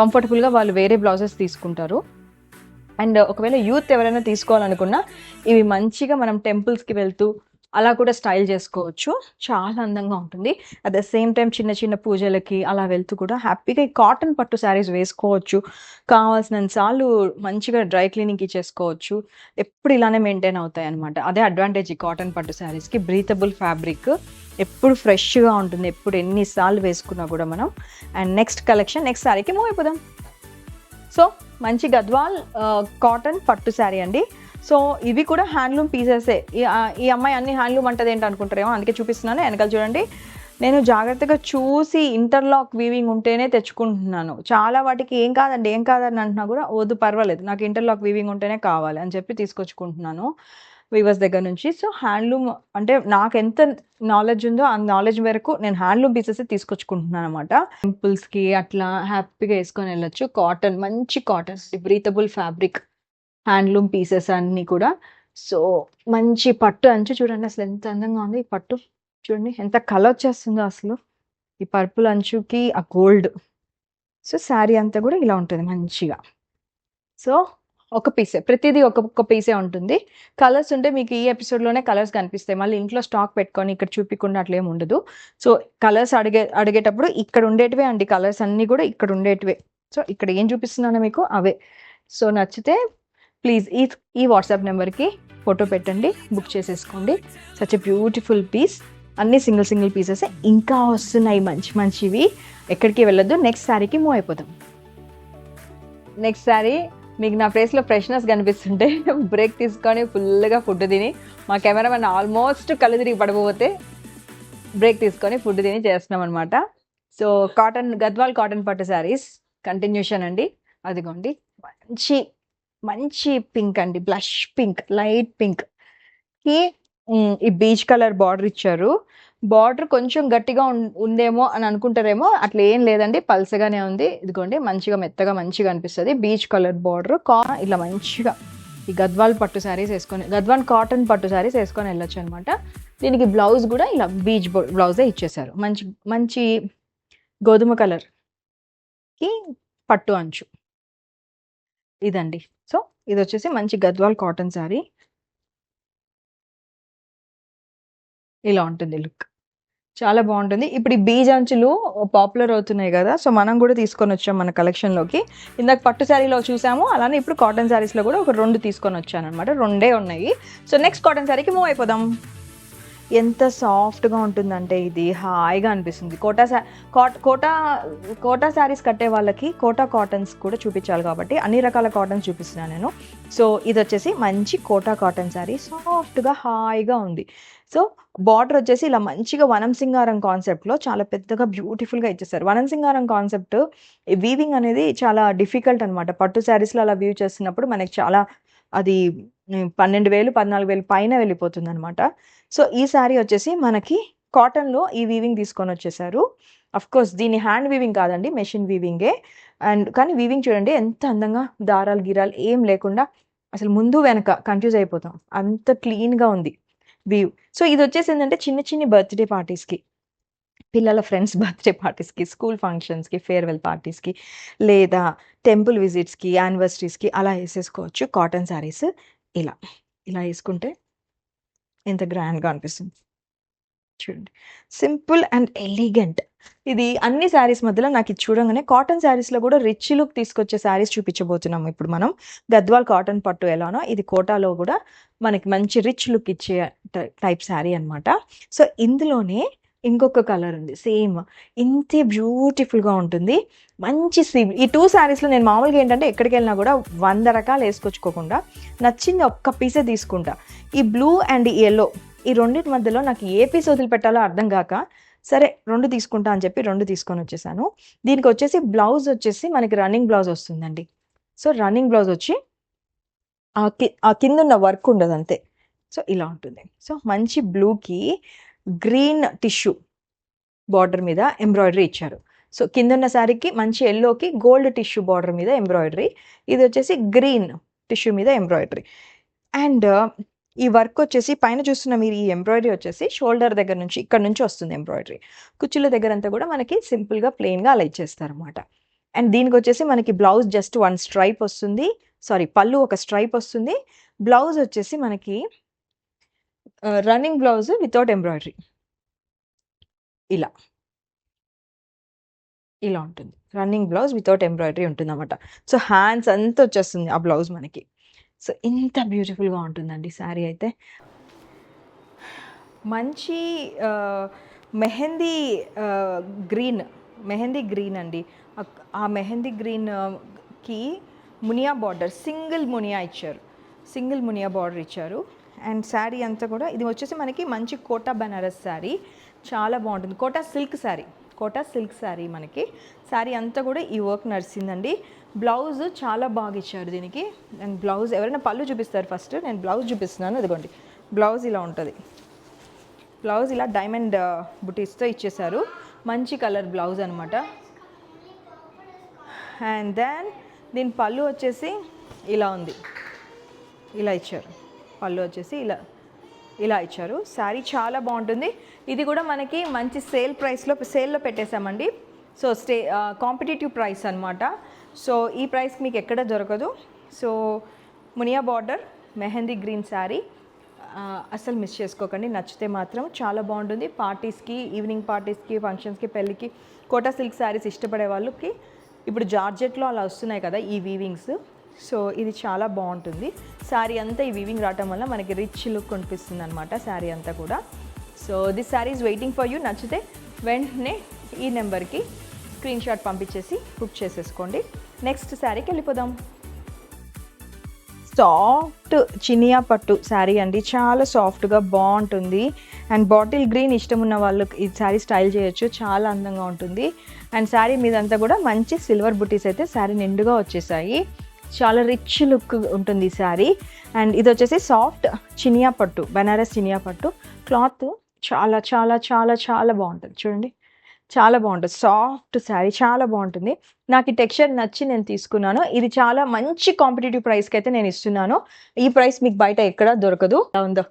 కంఫర్టబుల్గా వాళ్ళు వేరే బ్లౌజెస్ తీసుకుంటారు. అండ్ ఒకవేళ యూత్ ఎవరైనా తీసుకోవాలనుకున్నా ఇవి మంచిగా మనం టెంపుల్స్కి వెళ్తూ అలా కూడా స్టైల్ చేసుకోవచ్చు. చాలా అందంగా ఉంటుంది. అట్ ద సేమ్ టైమ్ చిన్న చిన్న పూజలకి అలా వెళ్తూ కూడా హ్యాపీగా ఈ కాటన్ పట్టు శారీస్ వేసుకోవచ్చు. కావాల్సినంత సార్లు మంచిగా డ్రై క్లీనింగ్‌కి చేసుకోవచ్చు. ఎప్పుడు ఇలానే మెయింటైన్ అవుతాయన్నమాట. అదే అడ్వాంటేజ్ ఈ కాటన్ పట్టు శారీస్‌కి. Breathable fabric. ఎప్పుడు ఫ్రెష్‌గా ఉంటుంది. ఎప్పుడు ఎన్ని సార్లు వేసుకున్నా కూడా మనం. అండ్ నెక్స్ట్ కలెక్షన్, నెక్స్ట్ శారీకి మూవ్ అయిపోదాం. సో మంచి గద్వాల్ కాటన్ పట్టు శారీ అండి. సో ఇవి కూడా హ్యాండ్లూమ్ పీసెసే. ఈ అమ్మాయి అన్ని హ్యాండ్లూమ్ అంటది ఏంటి అనుకుంటారేమో, అందుకే చూపిస్తున్నాను. వెనకాల చూడండి, నేను జాగ్రత్తగా చూసి ఇంటర్లాక్ వీవింగ్ ఉంటేనే తెచ్చుకుంటున్నాను. చాలా వాటికి ఏం కాదండి ఏం కాదని అంటున్నా కూడా వద్దు పర్వాలేదు, నాకు ఇంటర్లాక్ వీవింగ్ ఉంటేనే కావాలి అని చెప్పి తీసుకొచ్చుకుంటున్నాను వీవర్స్ దగ్గర నుంచి. సో హ్యాండ్లూమ్ అంటే నాకు ఎంత నాలెడ్జ్ ఉందో ఆ నాలెడ్జ్ వరకు నేను హ్యాండ్లూమ్ పీసెస్ తీసుకొచ్చుకుంటున్నాను అనమాట. టెంపుల్స్కి అట్లా హ్యాపీగా వేసుకొని వెళ్ళొచ్చు. కాటన్, మంచి cotton breathable fabric handloom pieces అన్నీ కూడా. సో మంచి పట్టు అంచు చూడండి అసలు ఎంత అందంగా ఉంది. ఈ పట్టు చూడండి ఎంత కలర్ వచ్చేస్తుందో అసలు ఈ పర్పుల్ అంచుకి ఆ గోల్డ్. సో శారీ అంతా కూడా ఇలా ఉంటుంది మంచిగా. సో ఒక పీసే, ప్రతిదీ ఒక్కొక్క పీసే ఉంటుంది. కలర్స్ ఉంటే మీకు ఈ ఎపిసోడ్లోనే కలర్స్ కనిపిస్తాయి. మళ్ళీ ఇంట్లో స్టాక్ పెట్టుకొని ఇక్కడ చూపించకుండా అట్లేం ఉండదు. సో కలర్స్ అడిగేటప్పుడు ఇక్కడ ఉండేటివే అండి, కలర్స్ అన్నీ కూడా ఇక్కడ ఉండేటివే. సో ఇక్కడ ఏం చూపిస్తున్నానో మీకు అవే. సో నచ్చితే ప్లీజ్ ఈ వాట్సాప్ నెంబర్కి ఫోటో పెట్టండి, బుక్ చేసేసుకోండి. Such a beautiful piece. అన్ని సింగిల్ పీసెస్ ఇంకా వస్తున్నాయి మంచి మంచివి. ఎక్కడికి వెళ్ళొద్దు. నెక్స్ట్ శారీకి మూవ్ అయిపోతాం. నెక్స్ట్ శారీ మీకు నా ఫేస్లో ఫ్రెష్నెస్ కనిపిస్తుంటే బ్రేక్ తీసుకొని ఫుల్గా ఫుడ్ తిని, మా కెమెరామెన్ ఆల్మోస్ట్ కళ్ళు తిరిగి పడిపోతే బ్రేక్ తీసుకొని ఫుడ్ తిని చేస్తున్నాం అనమాట. సో కాటన్ గద్వాల్ కాటన్ పట్టు శారీస్ కంటిన్యూషన్ అండి. అదిగోండి మంచి మంచి పింక్ అండి, బ్లష్ పింక్, లైట్ పింక్ కి ఈ బీచ్ కలర్ బార్డర్ ఇచ్చారు. బార్డర్ కొంచెం గట్టిగా ఉందేమో అని అనుకుంటారేమో, అట్లా ఏం లేదండి, పల్సగానే ఉంది. ఇదిగోండి మంచిగా మెత్తగా మంచిగా అనిపిస్తుంది. బీచ్ కలర్ బార్డర్ ఇలా మంచిగా ఈ గద్వాల్ పట్టు శారీస్ వేసుకొని, గద్వాల్ కాటన్ పట్టు శారీస్ వేసుకొని వెళ్ళొచ్చు అనమాట. దీనికి బ్లౌజ్ కూడా ఇలా బీచ్ బ్లౌజే ఇచ్చేసారు. మంచి మంచి గోధుమ కలర్కి పట్టు అంచు ఇదండి. సో ఇది వచ్చేసి మంచి గద్వాల్ కాటన్ శారీ. ఇలా ఉంటుంది లుక్, చాలా బాగుంటుంది. ఇప్పుడు ఈ బీజ్ అంచులు పాపులర్ అవుతున్నాయి కదా, సో మనం కూడా తీసుకొని వచ్చాం మన కలెక్షన్లోకి. ఇందాక పట్టు శారీలో చూసాము, అలానే ఇప్పుడు కాటన్ శారీస్లో కూడా ఒక 2 తీసుకొని వచ్చాను అనమాట. 2 ఉన్నాయి. సో నెక్స్ట్ కాటన్ శారీకి మూవ్ అయిపోదాం. ఎంత సాఫ్ట్గా ఉంటుందంటే ఇది హాయిగా అనిపిస్తుంది. కోటా శారీస్ కట్టే వాళ్ళకి కోటా కాటన్స్ కూడా చూపించాలి కాబట్టి అన్ని రకాల కాటన్స్ చూపిస్తున్నాను నేను. సో ఇది వచ్చేసి మంచి కోటా కాటన్ శారీ, సాఫ్ట్గా హాయిగా ఉంది. సో బార్డర్ వచ్చేసి ఇలా మంచిగా వనం సింగారం కాన్సెప్ట్లో చాలా పెద్దగా బ్యూటిఫుల్గా ఇచ్చేసారు. వనం సింగారం కాన్సెప్ట్ వీవింగ్ అనేది చాలా డిఫికల్ట్ అనమాట. పట్టు శారీస్లో అలా వీవ్ చేస్తున్నప్పుడు మనకి చాలా అది 12,000 14,000 పైన వెళ్ళిపోతుంది అనమాట. సో ఈ శారీ వచ్చేసి మనకి కాటన్లో ఈ వీవింగ్ తీసుకొని వచ్చేసారు. కోర్స్ దీని హ్యాండ్ వీవింగ్ కాదండి, మెషిన్ వీవింగే. అండ్ కానీ వీవింగ్ చూడండి ఎంత అందంగా, దారాలు గిరాలు ఏం లేకుండా అసలు ముందు వెనక కన్ఫ్యూజ్ అయిపోతాం, అంత క్లీన్గా ఉంది వీవ్. సో ఇది వచ్చేసి ఏంటంటే చిన్న చిన్న బర్త్డే పార్టీస్కి, పిల్లల ఫ్రెండ్స్ బర్త్డే పార్టీస్కి, స్కూల్ ఫంక్షన్స్కి, ఫేర్వెల్ పార్టీస్కి, లేదా టెంపుల్ విజిట్స్కి, యానివర్సరీస్కి అలా వేసేసుకోవచ్చు కాటన్ శారీస్. ఇలా ఇలా వేసుకుంటే ఎంత గ్రాండ్గా అనిపిస్తుంది చూడండి. Simple and elegant. ఇది అన్ని శారీస్ మధ్యలో నాకు ఇది చూడంగానే కాటన్ శారీస్లో కూడా రిచ్ లుక్ తీసుకొచ్చే శారీస్ చూపించబోతున్నాము ఇప్పుడు మనం. గద్వాల్ కాటన్ పట్టు ఎలానో ఇది కోటాలో కూడా మనకి మంచి రిచ్ లుక్ ఇచ్చే టైప్ శారీ అనమాట. సో ఇందులోనే ఇంకొక కలర్ ఉంది సేమ్, ఇంతే బ్యూటిఫుల్గా ఉంటుంది. మంచి ఈ 2 శారీస్లో నేను మామూలుగా ఏంటంటే ఎక్కడికి వెళ్ళినా కూడా 100 రకాలు వేసుకొచ్చుకోకుండా నచ్చింది ఒక్క పీసే తీసుకుంటా. ఈ బ్లూ అండ్ ఎల్లో ఈ రెండింటి మధ్యలో నాకు ఏ పీస్ వదిలిపెట్టాలో అర్థం కాక సరే 2 తీసుకుంటా అని చెప్పి 2 తీసుకొని వచ్చేసాను. దీనికి వచ్చేసి బ్లౌజ్ వచ్చేసి మనకి రన్నింగ్ బ్లౌజ్ వస్తుందండి. సో రన్నింగ్ బ్లౌజ్ వచ్చి ఆ కింద ఉన్న వర్క్ ఉండదు అంతే. సో ఇలా ఉంటుంది. సో మంచి బ్లూకి గ్రీన్ టిష్యూ బార్డర్ మీద ఎంబ్రాయిడరీ ఇచ్చారు. సో కింద ఉన్న శారీకి మంచి ఎల్లోకి గోల్డ్ టిష్యూ బార్డర్ మీద ఎంబ్రాయిడరీ, ఇది వచ్చేసి గ్రీన్ టిష్యూ మీద ఎంబ్రాయిడరీ. అండ్ ఈ వర్క్ వచ్చేసి పైన చూస్తున్న మీరు ఈ ఎంబ్రాయిడరీ వచ్చేసి షోల్డర్ దగ్గర నుంచి ఇక్కడ నుంచి వస్తుంది ఎంబ్రాయిడరీ. కుచ్చుల దగ్గర అంతా కూడా మనకి సింపుల్గా ప్లెయిన్గా అలా ఇచ్చేస్తారనమాట. అండ్ దీనికి వచ్చేసి మనకి బ్లౌజ్ జస్ట్ 1 స్ట్రైప్ వస్తుంది, పళ్ళు ఒక స్ట్రైప్ వస్తుంది. బ్లౌజ్ వచ్చేసి మనకి రన్నింగ్ బ్లౌజ్ వితౌట్ ఎంబ్రాయిడరీ ఇలా ఇలా ఉంటుంది. రన్నింగ్ బ్లౌజ్ వితౌట్ ఎంబ్రాయిడరీ ఉంటుందన్నమాట. సో హ్యాండ్స్ అంతా వచ్చేస్తుంది ఆ బ్లౌజ్ మనకి. సో ఇంత బ్యూటిఫుల్గా ఉంటుందండి శారీ అయితే. మంచి మెహందీ మెహందీ గ్రీన్ అండి. ఆ మెహందీ గ్రీన్కి Muniya border, single Muniya border ఇచ్చారు. అండ్ శారీ అంతా కూడా ఇది వచ్చేసి మనకి మంచి కోటా బనారస్ శారీ, చాలా బాగుంటుంది. కోటా సిల్క్ శారీ మనకి. శారీ అంతా కూడా ఈ వర్క్ నడిచిందండి. బ్లౌజ్ చాలా బాగా ఇచ్చారు దీనికి. అండ్ బ్లౌజ్ ఎవరైనా పళ్ళు చూపిస్తారు ఫస్ట్, నేను బ్లౌజ్ చూపిస్తున్నాను. ఇదిగోండి బ్లౌజ్ ఇలా ఉంటుంది. బ్లౌజ్ ఇలా డైమండ్ బుటీస్తో ఇచ్చేసారు. మంచి కలర్ బ్లౌజ్ అనమాట. అండ్ దెన్ దీని పళ్ళు వచ్చేసి ఇలా ఉంది, ఇలా ఇచ్చారు. పళ్ళు వచ్చేసి ఇలా ఇచ్చారు. శారీ చాలా బాగుంటుంది. ఇది కూడా మనకి మంచి సేల్లో పెట్టేశామండి. సో కాంపిటేటివ్ ప్రైస్ అనమాట. సో ఈ ప్రైస్కి మీకు ఎక్కడ దొరకదు. So Muniya border mehndi green sari అస్సలు మిస్ చేసుకోకండి. నచ్చితే మాత్రం చాలా బాగుంటుంది. పార్టీస్కి, ఈవినింగ్ పార్టీస్కి, ఫంక్షన్స్కి, పెళ్ళికి కోటా సిల్క్ శారీస్ ఇష్టపడే వాళ్ళకి ఇప్పుడు జార్జెట్లో అలా వస్తున్నాయి కదా ఈ వీవింగ్స్. సో ఇది చాలా బాగుంటుంది. శారీ అంతా ఈ వీవింగ్ రావటం వల్ల మనకి రిచ్ లుక్ కనిపిస్తుంది అనమాట శారీ అంతా కూడా. So this sari is waiting for you. నచ్చితే వెంటనే ఈ నెంబర్కి స్క్రీన్ షాట్ పంపించేసి బుక్ చేసేసుకోండి. నెక్స్ట్ శారీకి వెళ్ళిపోదాం. సాఫ్ట్ చినియా పట్టు శారీ అండి, చాలా సాఫ్ట్గా బాగుంటుంది. అండ్ బాటిల్ గ్రీన్ ఇష్టం ఉన్న వాళ్ళు ఈ శారీ స్టైల్ చేయొచ్చు, చాలా అందంగా ఉంటుంది. అండ్ శారీ మీదంతా కూడా మంచి సిల్వర్ బుటీస్ అయితే శారీ నిండుగా వచ్చేసాయి. చాలా రిచ్ లుక్ ఉంటుంది ఈ శారీ. అండ్ ఇది వచ్చేసి సాఫ్ట్ చినియా పట్టు, బనారస్ చినియా పట్టు. క్లాత్ చాలా చాలా చాలా చాలా బాగుంటుంది. చూడండి చాలా బాగుంటుంది. సాఫ్ట్ శారీ చాలా బాగుంటుంది. నాకు ఈ టెక్స్చర్ నచ్చి నేను తీసుకున్నాను. ఇది చాలా మంచి కాంపిటేటివ్ ప్రైస్కి అయితే నేను ఇస్తున్నాను. ఈ ప్రైస్ మీకు బయట ఎక్కడ దొరకదు. ఉందో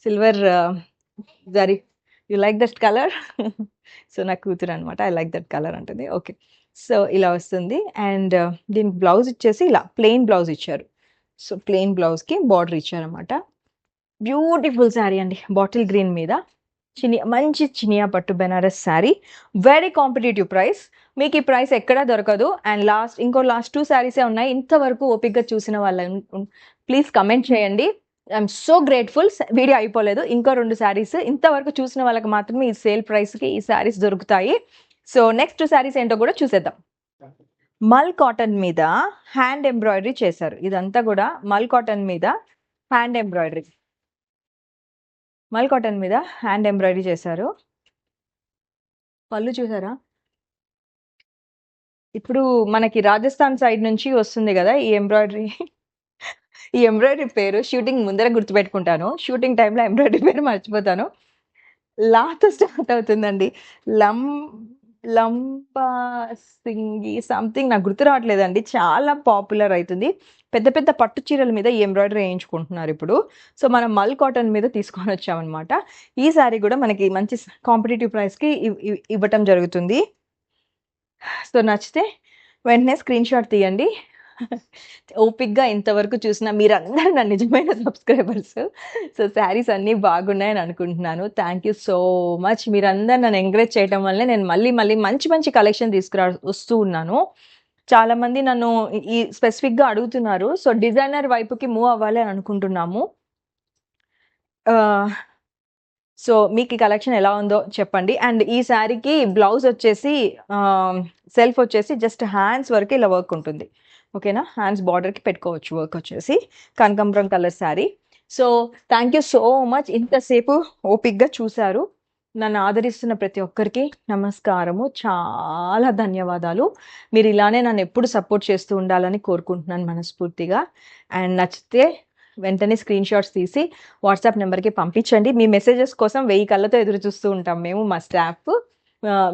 silver zari, you like that colour. So నా కూతురు అనమాట, ఐ లైక్ దట్ కలర్ అంటుంది. ఓకే, సో ఇలా వస్తుంది. అండ్ దీనికి బ్లౌజ్ ఇచ్చేసి ఇలా ప్లెయిన్ బ్లౌజ్ ఇచ్చారు. సో ప్లెయిన్ బ్లౌజ్కి బార్డర్ ఇచ్చారనమాట. బ్యూటిఫుల్ శారీ అండి, బాటిల్ గ్రీన్ మీద మంచి చినియా పట్టు Banaras sari. Very competitive price. మీకు ఈ ప్రైస్ ఎక్కడా దొరకదు. అండ్ లాస్ట్ 2 శారీసే ఉన్నాయి. ఇంతవరకు ఓపిక్గా చూసిన వాళ్ళ ప్లీజ్ కమెంట్ చేయండి. I'm so grateful. వీడియో అయిపోలేదు, ఇంకో 2 శారీస్ ఇంతవరకు చూసిన వాళ్ళకి మాత్రమే ఈ సేల్ ప్రైస్కి ఈ శారీస్ దొరుకుతాయి. సో నెక్స్ట్ శారీస్ ఏంటో కూడా చూసేద్దాం. మల్ కాటన్ మీద హ్యాండ్ ఎంబ్రాయిడరీ చేశారు. ఇదంతా కూడా మల్ కాటన్ మీద హ్యాండ్ ఎంబ్రాయిడరీ చేశారు. పళ్ళు చూసారా? ఇప్పుడు మనకి రాజస్థాన్ సైడ్ నుంచి వస్తుంది కదా ఈ ఎంబ్రాయిడరీ. ఈ ఎంబ్రాయిడరీ పేరు షూటింగ్ ముందర గుర్తుపెట్టుకుంటాను, షూటింగ్ టైంలో ఎంబ్రాయిడరీ పేరు మర్చిపోతాను. లాతో స్టార్ట్ అవుతుందండి. లంబా సింగి సంథింగ్ నాకు గుర్తు రావట్లేదండి. చాలా పాపులర్ అవుతుంది. పెద్ద పెద్ద పట్టు చీరల మీద ఈ ఎంబ్రాయిడరీ వేయించుకుంటున్నారు ఇప్పుడు. సో మనం మల్ కాటన్ మీద తీసుకొని వచ్చామన్నమాట. ఈ శారీ కూడా మనకి మంచి కాంపిటేటివ్ ప్రైస్కి ఇవ్వటం జరుగుతుంది. సో నచ్చితే వెంటనే స్క్రీన్ షాట్ తీయండి. ఓపిక్గా ఇంతవరకు చూసిన మీరందరూ నా నిజమైన సబ్స్క్రైబర్స్. సో శారీస్ అన్నీ బాగున్నాయని అనుకుంటున్నాను. Thank you so much. మీరందరూ నన్ను ఎంకరేజ్ చేయడం వల్లే నేను మళ్ళీ మంచి కలెక్షన్ వస్తూ ఉన్నాను. చాలామంది నన్ను ఈ స్పెసిఫిక్గా అడుగుతున్నారు. సో డిజైనర్ వైపుకి మూవ్ అవ్వాలి అని అనుకుంటున్నాము. సో మీకు ఈ కలెక్షన్ ఎలా ఉందో చెప్పండి. అండ్ ఈ శారీకి బ్లౌజ్ వచ్చేసి సెల్ఫ్ వచ్చేసి జస్ట్ హ్యాండ్స్ వరకు ఇలా వర్క్ ఉంటుంది. ఓకేనా, హ్యాండ్స్ బార్డర్కి పెట్టుకోవచ్చు. వర్క్ వచ్చేసి కనకాంబరం colour sari. So thank you so much. ఇంతసేపు ఓపిక్గా చూశారు. నన్ను ఆదరిస్తున్న ప్రతి ఒక్కరికి నమస్కారము, చాలా ధన్యవాదాలు. మీరు ఇలానే నన్ను ఎప్పుడు సపోర్ట్ చేస్తూ ఉండాలని కోరుకుంటున్నాను మనస్ఫూర్తిగా. అండ్ నచ్చితే వెంటనే స్క్రీన్ షాట్స్ తీసి వాట్సాప్ నెంబర్కి పంపించండి. మీ మెసేజెస్ కోసం 1000 కళ్ళతో ఎదురు చూస్తూ ఉంటాం మేము, మా స్టాఫ్.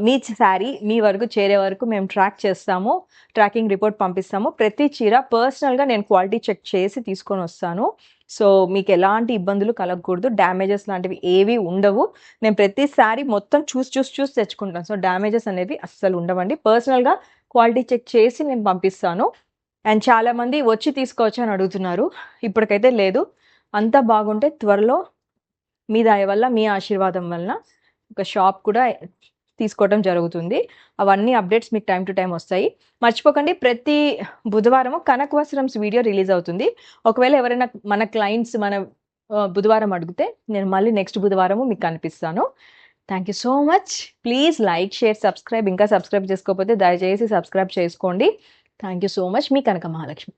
మీ శారీ మీ వరకు చేరే వరకు మేము ట్రాక్ చేస్తాము, ట్రాకింగ్ రిపోర్ట్ పంపిస్తాము. ప్రతి చీర పర్సనల్గా నేను క్వాలిటీ చెక్ చేసి తీసుకొని వస్తాను. సో మీకు ఎలాంటి ఇబ్బందులు కలగకూడదు, డ్యామేజెస్ లాంటివి ఏవి ఉండవు. నేను ప్రతి శారీ మొత్తం చూసి తెచ్చుకుంటాను. సో డ్యామేజెస్ అనేవి అస్సలు ఉండవండి. పర్సనల్గా క్వాలిటీ చెక్ చేసి నేను పంపిస్తాను. అండ్ చాలామంది వచ్చి తీసుకోవచ్చు అని అడుగుతున్నారు. ఇప్పటికైతే లేదు, అంతా బాగుంటే త్వరలో మీ దయ వల్ల, మీ ఆశీర్వాదం వలన ఒక షాప్ కూడా తీసుకోవడం జరుగుతుంది. అవన్నీ అప్డేట్స్ మీకు టైమ్ టు టైమ్ వస్తాయి. మర్చిపోకండి, ప్రతి బుధవారము కనక్ వస్త్రమ్స్ వీడియో రిలీజ్ అవుతుంది. ఒకవేళ ఎవరైనా మన క్లయింట్స్ బుధవారం అడిగితే నేను మళ్ళీ నెక్స్ట్ బుధవారము మీకు కనిపిస్తాను. Thank you so much. Please like, share, subscribe. ఇంకా సబ్స్క్రైబ్ చేసుకోకపోతే దయచేసి సబ్స్క్రైబ్ చేసుకోండి. Thank you so much. మీ కనక మహాలక్ష్మి.